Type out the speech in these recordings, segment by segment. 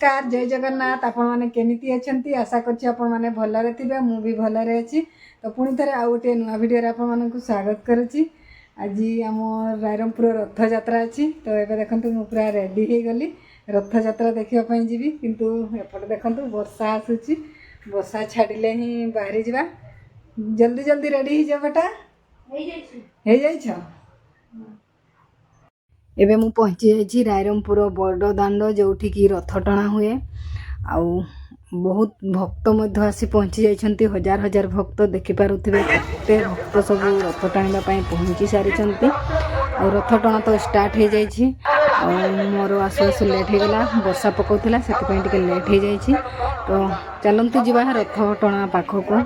नमस्कार जय जगन्नाथ आपण मैंने केमिति अछंती आशा करछि आपण माने भलरे थिबे मु भी भलरे अछि। तो पुणी थरे आ गोटे नुआ भिडियो आपण मानकु स्वागत करुछि। आज आम रायरंगपुर रथ यात्रा अछि। तो एबे देखंतु मु पूरा रेडी हे गली रथ यात्रा देखिया पई जीवी, किंतु एपटे देखंतु वर्षा आसुछि। वर्षा छाडिले ही बाहरी जिबा। जल्दी जल्दी रेडी हे जा बेटा। हे जाई छ। एबे मु पहुँची जाइछि रायरंगपुर बड़ दाण्ड जोठी की रथ टଣା हुए। आउ बहुत भक्त मध्य आसी पहुँची जाइछन्ति। हजार हजार भक्त देखि पारुथिबे केते भक्त सब रथ टाणिबा पई पहुँची सारिछन्ति। और रथ टଣା तो स्टार्ट हे जाइछि। मोर आसु आसु लेट हे गला, वर्षा पकौथिला सेति पई टिके लेट हे जाइछि। तो चलंतु जिबा रथ टଣା पाखको।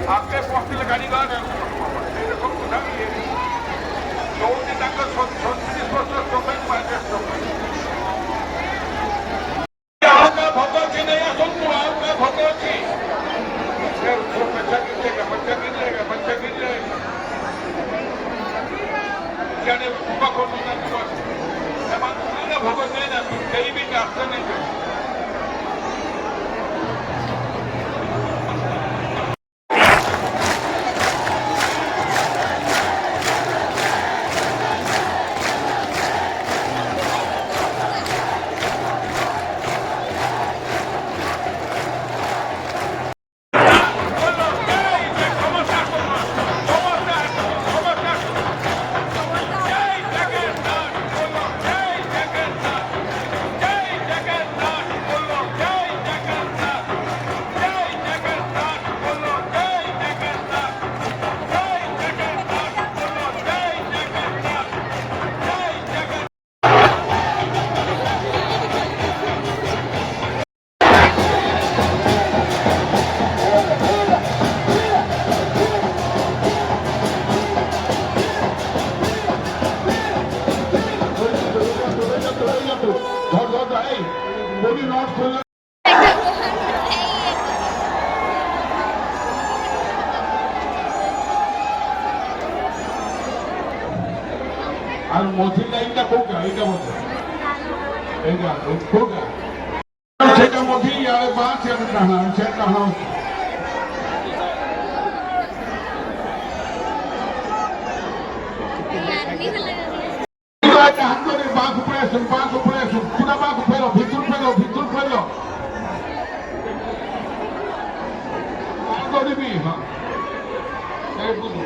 आपके पहुंचने गाड़ी का मझी लाइन कोगा एटा मत एगा कोगा सेटा मझी या बात या कहां से कहां बाग पूरा बाग फेरो भितर फेरो आगोरी भी हां ए बुझो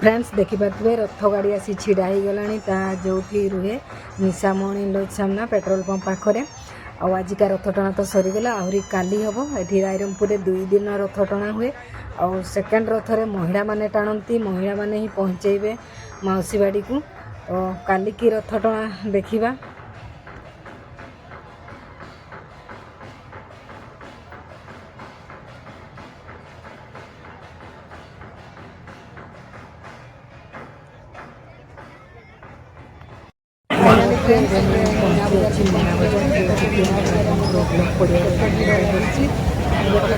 फ्रेंड्स देखिपे रथ गाड़ी आसी छिड़ा हो गलानी जो रुहे निशामणि लज सामना पेट्रोल पंप पाखरे आजिका रथ टଣା तो सरीगला आहरी काली हम ये रायरमपुर 2 दिन रथ टଣା हुए और सेकेंड रथरे महिला माने टाणती महिला माने ही पहुँचेबे मौसी बाड़ी को तो काली की रथ टଣା देखिबा।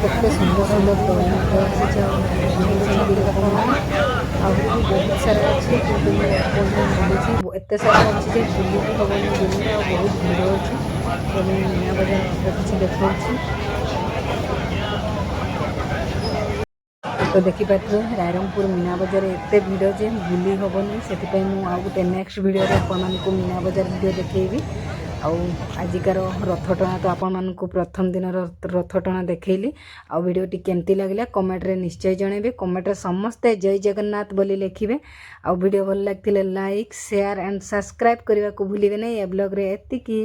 କେତେ ସୁନ୍ଦର ସୁନ୍ଦର ଆହୁରି ବହୁତ ସାରା ଅଛି ଏତେ ସାରା ଅଛି ଯେ ବୁଲିକି ହେବନି ଦୁନିଆ ଆଉ ବହୁତ ଭିଡ଼ ଅଛି ତେଣୁ ମୀନା ବଜାର କିଛି ଦେଖାଉଛି। तो देखिपारे रायरमपुर मीना बजार एत भिड़ जे बुली हेनी से आउ गोटे नेक्स्ट वीडियो आपको मीना बजार वीडियो देखी आजिकार रथ टଣା तो आपण प्रथम दिन रथ टଣା देखली आ वीडियोटी केमती लगे कमेंट रे निश्चय जनइबे कमेंट रे समस्ते जय जगन्नाथ बोली लिखिबे आ वीडियो भल लगथिले लाइक शेयर एंड सब्सक्राइब करने को भूलिबे नहीं। ए ब्लॉग रे एतिकी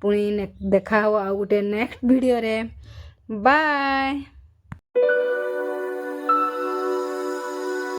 पुणी देखा हो आ गोटे नेक्स्ट वीडियो रे बाय।